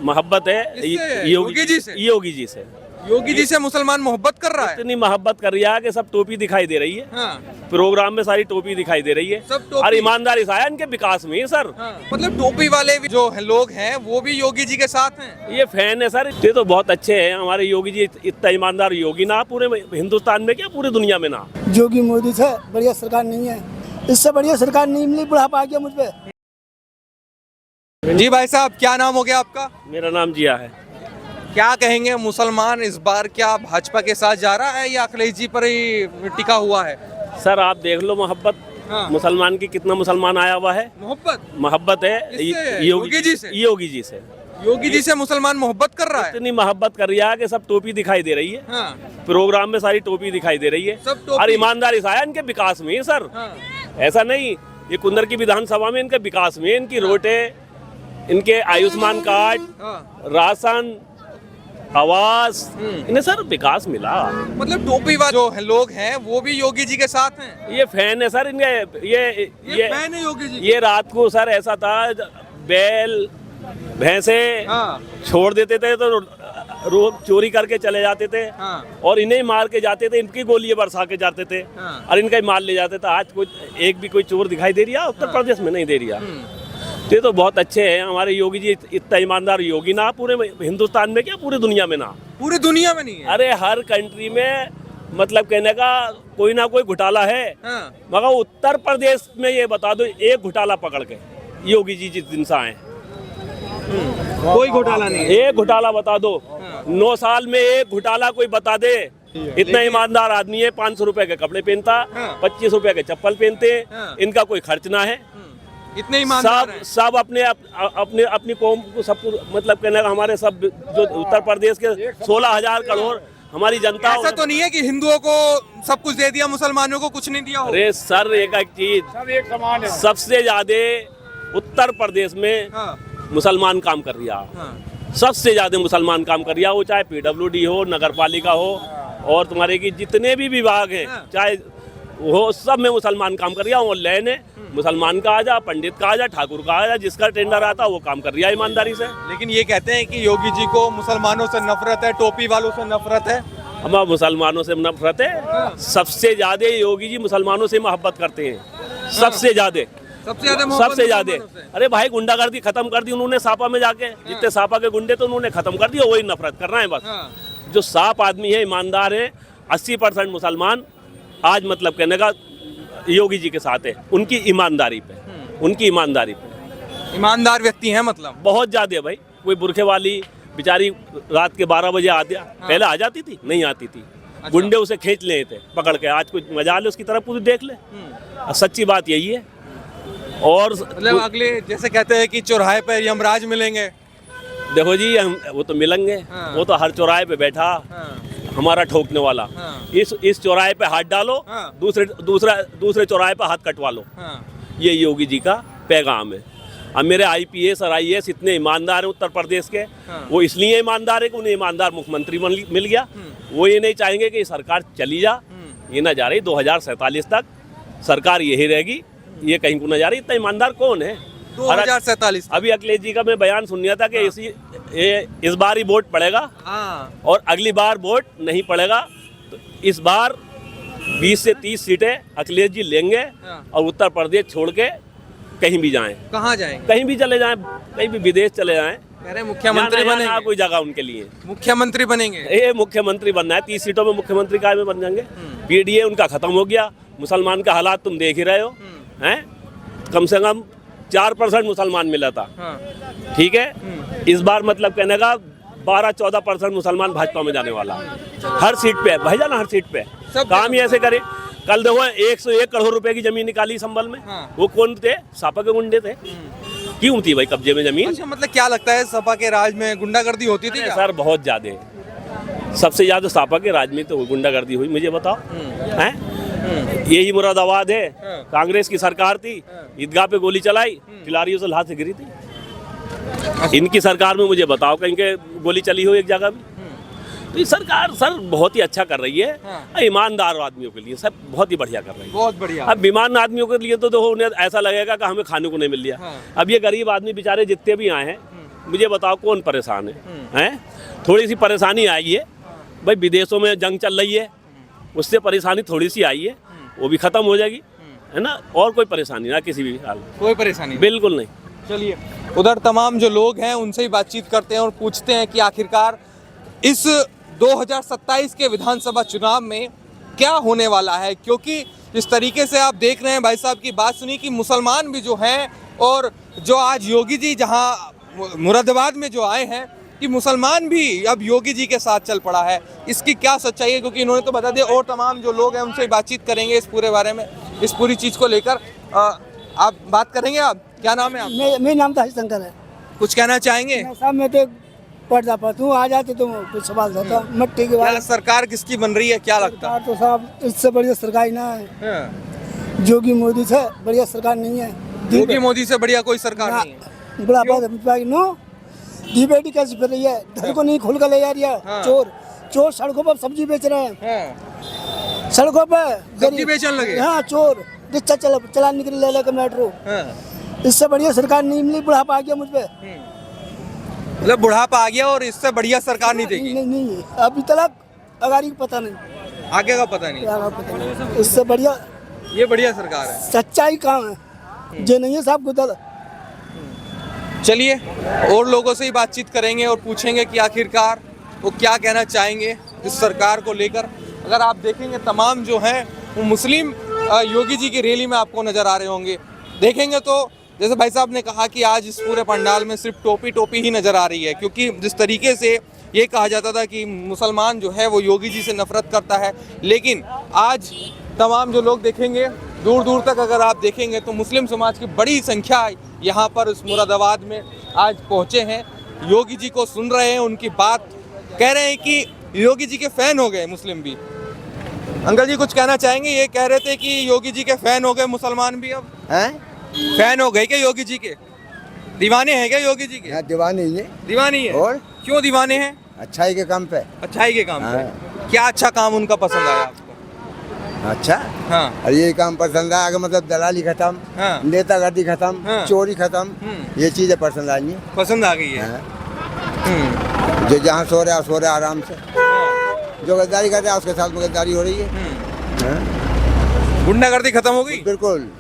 मोहब्बत है योगी जी से? योगी जी से योगी जी से मुसलमान मोहब्बत कर रहा है। इतनी मोहब्बत कर रहा है कि सब टोपी दिखाई दे रही है। हाँ। प्रोग्राम में सारी टोपी दिखाई दे रही है। सब टोपी? और ईमानदारी से आया इनके विकास में सर। हाँ। मतलब टोपी वाले भी जो लोग हैं वो भी योगी जी के साथ हैं। ये फैन है सर, ये तो बहुत अच्छे हैं हमारे योगी जी। इतना ईमानदार योगी ना पूरे हिंदुस्तान में क्या पूरी दुनिया में ना। योगी मोदी से बढ़िया सरकार नहीं है, इससे बढ़िया सरकार नहीं मिली। बुढ़ापा आ गया मुझ पे। जी भाई साहब, क्या नाम हो गया आपका? मेरा नाम जिया है। क्या कहेंगे, मुसलमान इस बार क्या भाजपा के साथ जा रहा है या अखिलेश जी पर ही टिका हुआ है? सर आप देख लो मोहब्बत। हाँ। मुसलमान की कितना मुसलमान आया हुआ है। मोहब्बत है किससे? योगी जी से। योगी जी से योगी जी से मुसलमान मोहब्बत कर रहा है। इतनी मोहब्बत कर रहा है कि सब टोपी दिखाई दे रही है। हाँ। प्रोग्राम में सारी टोपी दिखाई दे रही है। सब टोपी? और ईमानदारी से आया इनके विकास में सर। हाँ। ऐसा नहीं, ये कुंदर की विधानसभा में इनके विकास में, इनकी रोटे, इनके आयुष्मान कार्ड, हाँ। राशन, आवास, इन्हें सर विकास मिला। मतलब टोपी वाले जो लोग हैं वो भी योगी जी के साथ हैं। ये फैन है सर इनके। ये फैन है योगी जी। ये रात को सर ऐसा था, बैल भैंसे हाँ। छोड़ देते थे तो रोज चोरी करके चले जाते थे। हाँ। और इन्हें मार के जाते थे, इनकी गोलियां बरसा के जाते थे। हाँ। और इनका ही माल ले जाते थे। आज कोई एक भी कोई चोर दिखाई दे रहा उत्तर प्रदेश में नहीं दे रहा। ये तो बहुत अच्छे हैं हमारे योगी जी। इतना ईमानदार योगी ना पूरे हिंदुस्तान में क्या पूरी दुनिया में ना। पूरी दुनिया में नहीं है। अरे हर कंट्री में मतलब कहने का कोई ना कोई घोटाला है। हाँ। मगर उत्तर प्रदेश में ये बता दो, एक घोटाला पकड़ के योगी जी जिस दिन से आए कोई घोटाला नहीं है। एक घोटाला बता दो। 9 साल में एक घोटाला कोई बता दे। इतना ईमानदार आदमी है। 500 रुपए के कपड़े पहनता, हाँ। 25 रुपए के चप्पल पहनते। हाँ। इनका कोई खर्च ना है। इतने ईमानदार सब हैं। सब अपने अपनी कौम को सब मतलब कहने का हमारे सब जो उत्तर प्रदेश के 16,000 करोड़ हमारी जनता। ऐसा तो नहीं है कि हिंदुओं को सब कुछ दे दिया, मुसलमानों को कुछ नहीं दिया हो। अरे सर एक चीज, सबसे ज्यादा उत्तर प्रदेश में हाँ। मुसलमान काम कर रहा। हाँ। सबसे ज्यादा मुसलमान काम कर रहा, वो चाहे PWD हो, नगर पालिका हो, और तुम्हारे की जितने भी विभाग हैं, हाँ। चाहे वो सब में मुसलमान काम कर रहा। ऑनलाइन है, मुसलमान का आ जा, पंडित का आ जा, ठाकुर का आ जा, जिसका टेंडर आता वो काम कर रहा है ईमानदारी से। लेकिन ये कहते हैं कि योगी जी को मुसलमानों से नफरत है, टोपी वालों से नफरत है। हमारा मुसलमानों से नफरत है। सबसे ज्यादा योगी जी मुसलमानों से मोहब्बत करते हैं। सबसे ज्यादा सबसे ज्यादा। अरे भाई गुंडागर्दी खत्म कर दी उन्होंने सापा में जाके। जितने सापा के गुंडे तो उन्होंने खत्म कर दिया, वही नफरत कर रहे हैं बस। जो साफ आदमी है, ईमानदार है, 80% मुसलमान आज मतलब कहने का योगी जी के साथ है। उनकी ईमानदारी पे, उनकी ईमानदारी पे ईमानदार व्यक्ति हैं मतलब। बहुत ज्यादा भाई। कोई बुरखे वाली बेचारी रात के 12 बजे आती, पहले आ जाती थी, नहीं आती थी। गुंडे उसे खींच ले थे पकड़ के। आज कुछ मजा ले उसकी तरफ पूरी देख ले। सच्ची बात यही है। और मतलब अगले जैसे कहते हैं कि चौराहे पर यमराज मिलेंगे। देखो जी, हम वो तो मिलेंगे। हाँ। वो तो हर चौराहे पे बैठा, हमारा ठोकने वाला। हाँ। इस चौराहे पे हाथ डालो, हाँ। दूसरे चौराहे पे हाथ कटवा लो। ये योगी जी का पैगाम है। अब मेरे IPS और IAS इतने ईमानदार हैं उत्तर प्रदेश के। वो इसलिए ईमानदार है कि उन्हें ईमानदार मुख्यमंत्री मिल गया। वो ये नहीं चाहेंगे कि सरकार चली जा, ये ना जा रही। 2047 तक सरकार यही रहेगी, ये कहीं को ना जा रही। इतना ईमानदार कौन है? 2047। अभी अखिलेश जी का मैं बयान सुन लिया था कि इस बार ही वोट पड़ेगा और अगली बार वोट नहीं पड़ेगा। तो इस बार 20 से 30 सीटें अखिलेश जी लेंगे और उत्तर प्रदेश छोड़ के कहीं भी जाएं। कहाँ जाएं? कहीं भी चले जाएं, कहीं भी विदेश चले जाएं। कह रहे मुख्यमंत्री बनेंगे। कोई जगह उनके लिए मुख्यमंत्री बनेंगे। ये मुख्यमंत्री बनना है। 30 सीटों में मुख्यमंत्री काय में बन जाएंगे। PDA उनका खत्म हो गया। मुसलमान का हालात तुम देख ही रहे हो हैं। कम से कम 4% मुसलमान मिला था। ठीक है। इस बार मतलब कहने का 12-14% मुसलमान भाजपा में जाने वाला। हर सीट पे भाईजान, हर सीट पे काम ही ऐसे करे। कल देखो 101 करोड़ रुपए की जमीन निकाली संभल में। वो कौन थे? सापा के गुंडे थे। क्यों थी भाई कब्जे में जमीन? अच्छा, मतलब क्या लगता है सपा के राज में गुंडागर्दी होती थी क्या? सर बहुत ज्यादा। सबसे ज्यादा सापा के राज में तो गुंडागर्दी हुई, मुझे बताओ हैं? यही मुरादाबाद है, कांग्रेस की सरकार थी, ईदगाह पे गोली चलाई, खिलाड़ियों से लात से गिरी थी। इनकी सरकार में मुझे बताओ कहीं के गोली चली हो एक जगह भी? तो ये सरकार सर बहुत ही अच्छा कर रही है। ईमानदार आदमियों के लिए सब बहुत ही बढ़िया कर रही है। बहुत बढ़िया। अब बेईमान आदमियों के लिए तो उन्हें ऐसा लगेगा कि हमें खाने को नहीं मिल रहा। अब ये गरीब आदमी बेचारे जितने भी आए हैं, मुझे बताओ कौन परेशान है? हैं? थोड़ी सी परेशानी आई है भाई, विदेशों में जंग चल रही है, उससे परेशानी थोड़ी सी आई है, वो भी खत्म हो जाएगी, है ना। और कोई परेशानी ना किसी भी हाल में, कोई परेशानी नहीं। बिल्कुल नहीं। चलिए, उधर तमाम जो लोग हैं उनसे ही बातचीत करते हैं और पूछते हैं कि आखिरकार इस 2027 के विधानसभा चुनाव में क्या होने वाला है, क्योंकि जिस तरीके से आप देख रहे हैं, भाई साहब की बात सुनी कि मुसलमान भी जो हैं, और जो आज योगी जी जहां मुरादाबाद में जो आए हैं कि मुसलमान भी अब योगी जी के साथ चल पड़ा है, इसकी क्या सच्चाई है, क्योंकि इन्होंने तो बता दिया। और तमाम जो लोग हैं उनसे ही बातचीत करेंगे इस पूरे बारे में, इस पूरी चीज़ को लेकर। आप बात करेंगे? आप क्या नाम है आप? मेरा नाम तो हरिशंकर है। कुछ कहना चाहेंगे? साहब मैं तो पर्दा पाता हूँ, आ जाते तो कुछ सवाल था मट्टी के क्या बाद। सरकार किसकी बन रही है, क्या लगता है? तो साहब इससे बढ़िया सरकार ही ना है, हाँ। जोगी मोदी से बढ़िया सरकार नहीं है। योगी मोदी से बढ़िया कोई सरकार नहीं है। बुढ़ापा नो दी बेटी कैसे फिर रही है, घर को नहीं खोल कर ले जा रही है। हाँ। चोर सड़कों पर सब्जी बेच रहे हैं, हाँ। सड़कों पर सब्जी बेचने लगे? हाँ, चोर रिक्शा चला निकल ले लेकर मेट्रो। हाँ। इससे बढ़िया सरकार नहीं मिली, बुढ़ापा आ गया मुझ पे। मतलब बुढ़ापा आ गया और इससे बढ़िया सरकार नहीं देगी? नहीं अभी तक अगारी पता नहीं, आगे का पता नहीं। आगे पता नहीं। इससे बढ़िया ये बढ़िया सरकार है। सच्चाई काम है, जो नहीं है साहब गुदल। चलिए, और लोगों से ही बातचीत करेंगे और पूछेंगे कि आखिरकार वो क्या कहना चाहेंगे इस सरकार को लेकर। अगर आप देखेंगे तमाम जो हैं वो मुस्लिम योगी जी की रैली में आपको नज़र आ रहे होंगे। देखेंगे तो जैसे भाई साहब ने कहा कि आज इस पूरे पंडाल में सिर्फ टोपी ही नज़र आ रही है, क्योंकि जिस तरीके से ये कहा जाता था कि मुसलमान जो है वो योगी जी से नफरत करता है, लेकिन आज तमाम जो लोग देखेंगे, दूर दूर तक अगर आप देखेंगे तो मुस्लिम समाज की बड़ी संख्या यहाँ पर इस मुरादाबाद में आज पहुँचे हैं, योगी जी को सुन रहे हैं, उनकी बात कह रहे हैं कि योगी जी के फ़ैन हो गए मुस्लिम भी। अंकल जी कुछ कहना चाहेंगे? ये कह रहे थे कि योगी जी के फ़ैन हो गए मुसलमान भी, अब हैं? फैन हो गए क्या योगी जी के? दीवाने हैं क्या योगी जी के? हाँ, दीवानी है। दीवानी है। और क्यों दीवाने हैं? अच्छाई के काम पे। अच्छाई के काम पे। हाँ। क्या अच्छा काम उनका पसंद आया आपको? अच्छा, हाँ। और ये काम पसंद आया, मतलब दलाली खत्म, हाँ। नेतागर्दी खत्म, हाँ। चोरी खत्म, ये चीजें पसंद आई हैं। पसंद आ गई है। हाँ। जो जहाँ सो रहा आराम से, जो गद्दारी कर रहा है उसके साथ में गद्दारी हो रही है। हाँ। गुंडागर्दी खत्म हो गई? बिल्कुल।